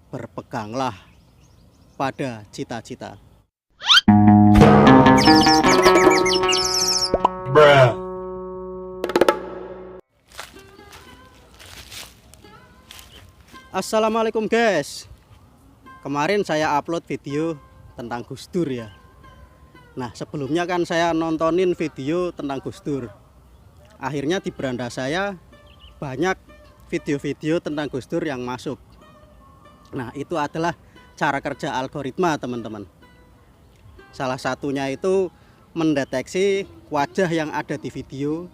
Berpeganglah pada cita-cita. Assalamualaikum guys. Kemarin saya upload video tentang Gus Dur ya. Nah sebelumnya kan saya nontonin video tentang Gus Dur. Akhirnya di beranda saya banyak video-video tentang Gus Dur yang masuk. Nah itu adalah cara kerja algoritma teman-teman. Salah satunya itu mendeteksi wajah yang ada di video.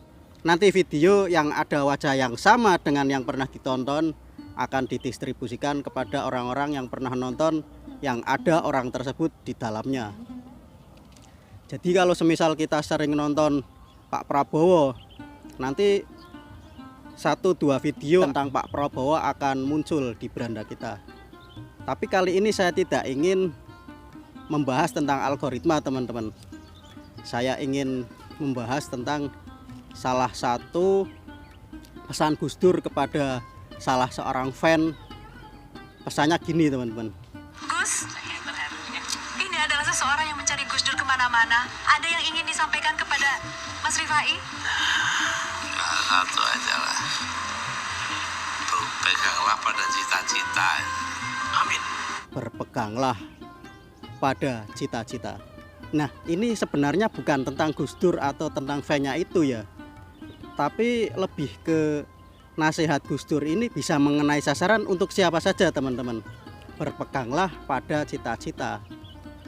Nanti video yang ada wajah yang sama dengan yang pernah ditonton akan didistribusikan kepada orang-orang yang pernah nonton yang ada orang tersebut di dalamnya. Jadi kalau semisal kita sering nonton Pak Prabowo, nanti 1-2 video tentang Pak Prabowo akan muncul di beranda kita. Tapi kali ini saya tidak ingin membahas tentang algoritma teman-teman. Saya ingin membahas tentang salah satu pesan Gus Dur kepada salah seorang fan. Pesannya gini teman-teman. Gus, ini adalah seseorang yang mencari Gus Dur kemana-mana. Ada yang ingin disampaikan kepada Mas Rifai? Satu aja lah, berpeganglah pada cita-cita. Amin. Berpeganglah pada cita-cita. Nah ini sebenarnya bukan tentang Gus Dur atau tentang fan-nya itu ya, tapi lebih ke nasihat Gus Dur ini bisa mengenai sasaran untuk siapa saja teman-teman. Berpeganglah pada cita-cita.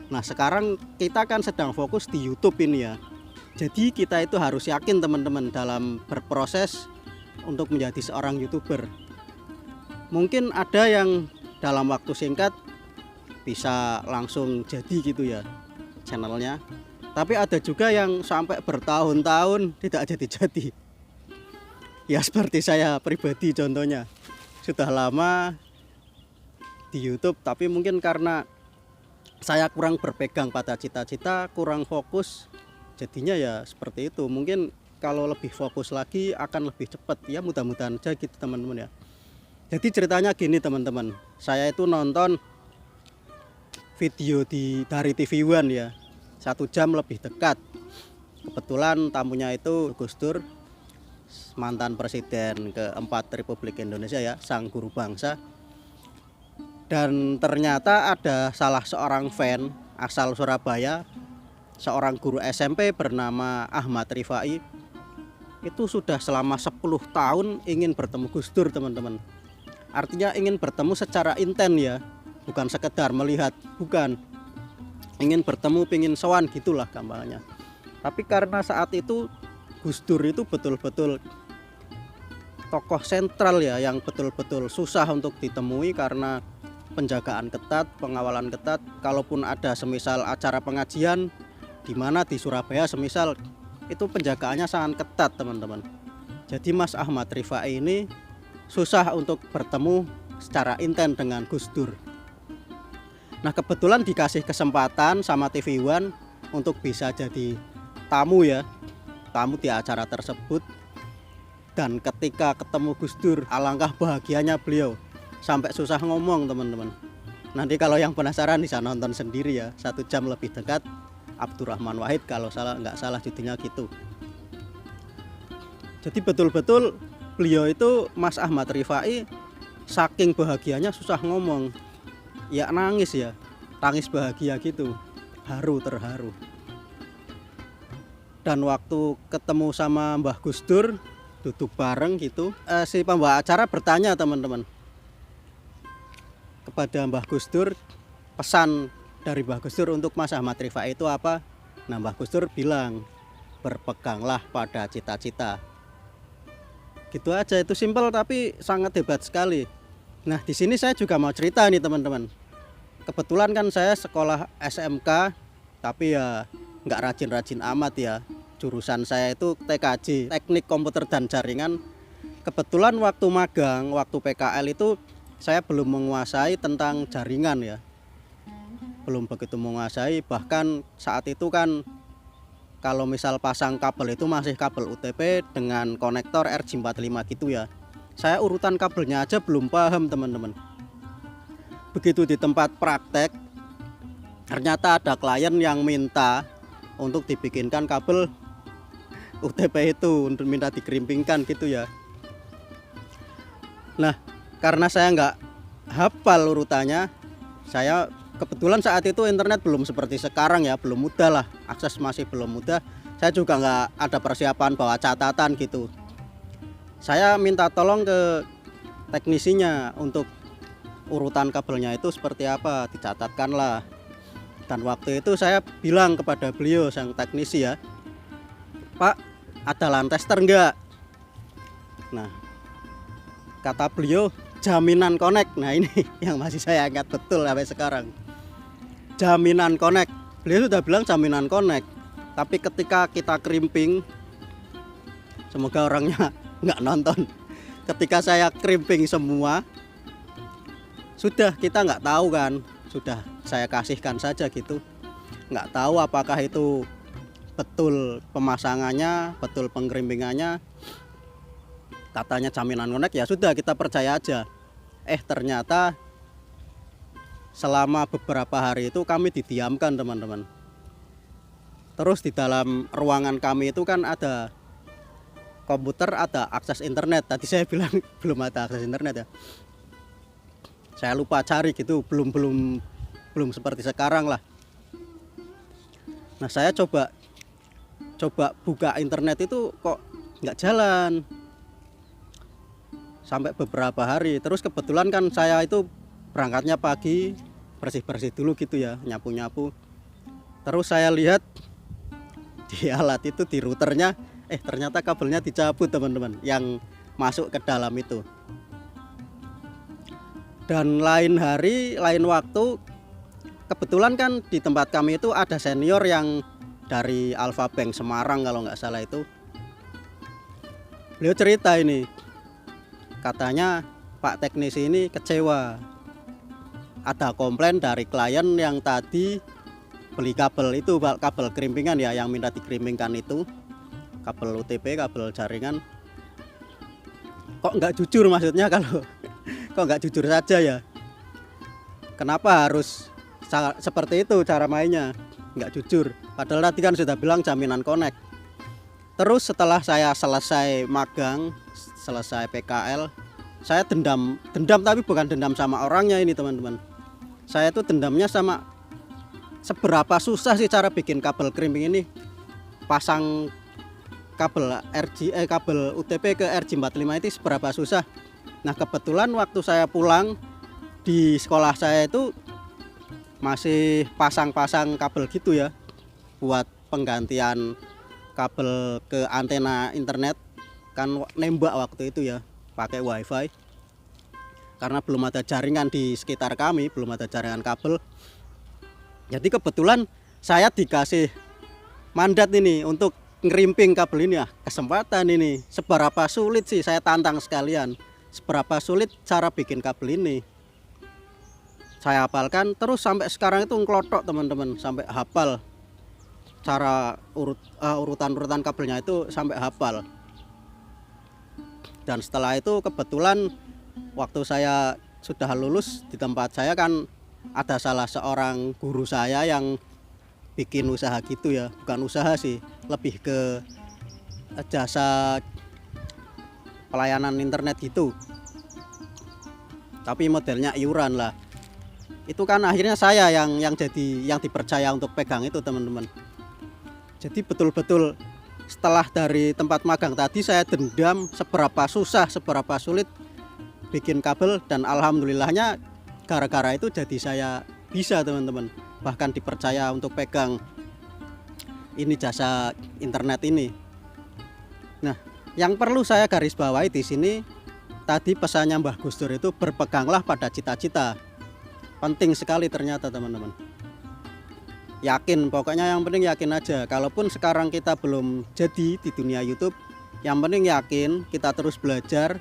Nah sekarang kita kan sedang fokus di YouTube ini ya. Jadi kita itu harus yakin teman-teman dalam berproses untuk menjadi seorang YouTuber. Mungkin ada yang dalam waktu singkat bisa langsung jadi gitu ya channelnya. Tapi ada juga yang sampai bertahun-tahun tidak jadi-jadi. Ya seperti saya pribadi contohnya. Sudah lama di YouTube tapi mungkin karena saya kurang berpegang pada cita-cita, kurang fokus. Jadinya ya seperti itu. Mungkin kalau lebih fokus lagi akan lebih cepat ya, mudah-mudahan aja gitu teman-teman ya. Jadi ceritanya gini teman-teman, saya itu nonton video dari TV One ya, 1 jam lebih dekat. Kebetulan tamunya itu Gus Dur, mantan presiden keempat Republik Indonesia ya, sang guru bangsa. Dan ternyata ada salah seorang fan asal Surabaya, seorang guru SMP bernama Ahmad Rifai. Itu sudah selama 10 tahun ingin bertemu Gus Dur teman-teman. Artinya ingin bertemu secara inten ya, bukan sekedar melihat, bukan. Ingin bertemu, pingin sowan gitulah gampangnya. Tapi karena saat itu Gus Dur itu betul-betul tokoh sentral ya, yang betul-betul susah untuk ditemui karena penjagaan ketat, pengawalan ketat. Kalaupun ada semisal acara pengajian di mana di Surabaya semisal, itu penjagaannya sangat ketat teman-teman. Jadi Mas Ahmad Rifai ini susah untuk bertemu secara inten dengan Gus Dur. Nah kebetulan dikasih kesempatan sama TV One untuk bisa jadi tamu ya, tamu di acara tersebut. Dan ketika ketemu Gus Dur, alangkah bahagianya beliau sampai susah ngomong teman-teman. Nanti kalau yang penasaran bisa nonton sendiri ya, 1 jam lebih dekat. Abdurrahman Wahid kalau nggak salah judulnya gitu. Jadi betul-betul beliau itu Mas Ahmad Rifai saking bahagianya susah ngomong. Ya nangis ya, tangis bahagia gitu, terharu. Dan waktu ketemu sama Mbah Gus Dur, duduk bareng gitu, si pembawa acara bertanya teman-teman kepada Mbah Gus Dur, pesan dari Mbah Gus Dur untuk Mas Ahmad Rifai itu apa? Nah Mbah Gus Dur bilang, berpeganglah pada cita-cita. Gitu aja, itu simpel tapi sangat hebat sekali. Nah di sini saya juga mau cerita nih teman-teman. Kebetulan kan saya sekolah SMK, tapi ya nggak rajin-rajin amat ya. Jurusan saya itu TKJ, Teknik Komputer dan Jaringan. Kebetulan waktu magang, waktu PKL itu saya belum menguasai tentang jaringan ya. Belum begitu menguasai, bahkan saat itu kan kalau misal pasang kabel itu masih kabel UTP dengan konektor RJ45 gitu ya. Saya urutan kabelnya aja belum paham teman-teman. begitu di tempat praktek, ternyata ada klien yang minta untuk dibikinkan kabel UTP itu, untuk minta dikerimpingkan gitu ya. Nah, karena saya nggak hafal urutannya, saya kebetulan saat itu internet belum seperti sekarang ya, belum mudah lah, akses masih belum mudah. Saya juga nggak ada persiapan bawa catatan gitu. Saya minta tolong ke teknisinya untuk urutan kabelnya itu seperti apa, dicatatkan lah. Dan waktu itu saya bilang kepada beliau sang teknisi ya, Pak, ada LAN tester enggak? Nah, kata beliau, jaminan connect. Nah, ini yang masih saya ingat betul sampai sekarang. Jaminan connect. Beliau sudah bilang jaminan connect. Tapi ketika kita krimping, semoga orangnya nggak nonton. Ketika saya krimping semua, sudah kita nggak tahu kan, sudah saya kasihkan saja gitu. Nggak tahu apakah itu betul pemasangannya, betul pengkrimpingannya. Katanya jaminan connect, ya sudah kita percaya aja. Ternyata selama beberapa hari itu kami didiamkan teman-teman. Terus di dalam ruangan kami itu kan ada komputer, ada akses internet. Tadi saya bilang belum ada akses internet ya. Saya lupa cari gitu, belum seperti sekarang lah. Nah, saya coba buka internet itu kok nggak jalan sampai beberapa hari. Terus kebetulan kan saya itu berangkatnya pagi, bersih-bersih dulu gitu ya, nyapu-nyapu. Terus saya lihat di alat itu, di routernya, ternyata kabelnya dicabut teman-teman, yang masuk ke dalam itu. Dan lain hari, lain waktu, kebetulan kan di tempat kami itu ada senior yang dari Alfa Bank Semarang kalau nggak salah itu. Beliau cerita ini, katanya Pak teknisi ini kecewa. Ada komplain dari klien yang tadi beli kabel itu, kabel kerimpingan ya, yang minta dikerimpingkan itu, kabel UTP, kabel jaringan. Kok nggak jujur, maksudnya kalau kok nggak jujur saja ya? Kenapa harus seperti itu cara mainnya? Nggak jujur. Padahal tadi kan sudah bilang jaminan connect. Terus setelah saya selesai magang, selesai PKL, saya dendam tapi bukan dendam sama orangnya ini teman-teman. Saya tuh dendamnya sama seberapa susah sih cara bikin kabel krimping ini. Pasang kabel kabel UTP ke RJ45 itu seberapa susah. Nah, kebetulan waktu saya pulang di sekolah saya itu masih pasang-pasang kabel gitu ya, buat penggantian kabel ke antena internet. Kan nembak waktu itu ya, pakai wifi. Karena belum ada jaringan di sekitar kami, belum ada jaringan kabel. Jadi kebetulan saya dikasih mandat ini untuk ngerimping kabel ini ya. Kesempatan ini, seberapa sulit sih, saya tantang sekalian. Seberapa sulit cara bikin kabel ini. Saya hafalkan, terus sampai sekarang itu ngklotok teman-teman, sampai hafal cara urutan-urutan kabelnya itu sampai hafal. Dan setelah itu kebetulan waktu saya sudah lulus, di tempat saya kan ada salah seorang guru saya yang bikin usaha gitu ya, bukan usaha sih, lebih ke jasa pelayanan internet gitu, tapi modelnya iuran lah. Itu kan akhirnya saya yang dipercaya untuk pegang itu teman-teman. Jadi betul-betul setelah dari tempat magang tadi saya dendam seberapa susah, seberapa sulit bikin kabel, dan alhamdulillahnya gara-gara itu jadi saya bisa teman-teman, bahkan dipercaya untuk pegang ini jasa internet ini. Nah, yang perlu saya garis bawahi di sini tadi pesannya Mbah Gus Dur itu, berpeganglah pada cita-cita. Penting sekali ternyata teman-teman. Yakin, pokoknya yang penting yakin aja. Kalaupun sekarang kita belum jadi di dunia YouTube, yang penting yakin, kita terus belajar.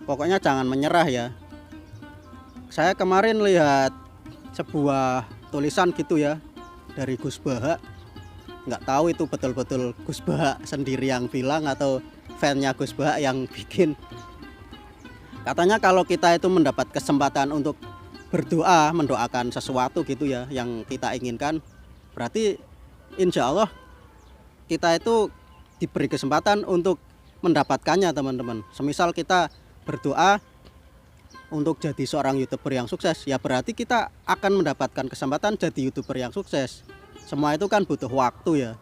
Pokoknya jangan menyerah ya. Saya kemarin lihat sebuah tulisan gitu ya dari Gus Baha. Nggak tahu itu betul-betul Gus Baha sendiri yang bilang atau fansnya Gus Baha yang bikin. Katanya kalau kita itu mendapat kesempatan untuk berdoa, mendoakan sesuatu gitu ya yang kita inginkan, berarti insya Allah kita itu diberi kesempatan untuk mendapatkannya teman-teman. Semisal kita berdoa untuk jadi seorang YouTuber yang sukses, ya berarti kita akan mendapatkan kesempatan jadi YouTuber yang sukses. Semua itu kan butuh waktu ya,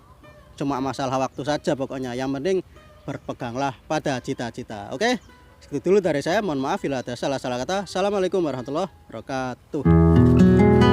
cuma masalah waktu saja pokoknya. Yang penting berpeganglah pada cita-cita. Oke, segitu dulu dari saya. Mohon maaf bila ada salah-salah kata. Assalamualaikum warahmatullahi wabarakatuh.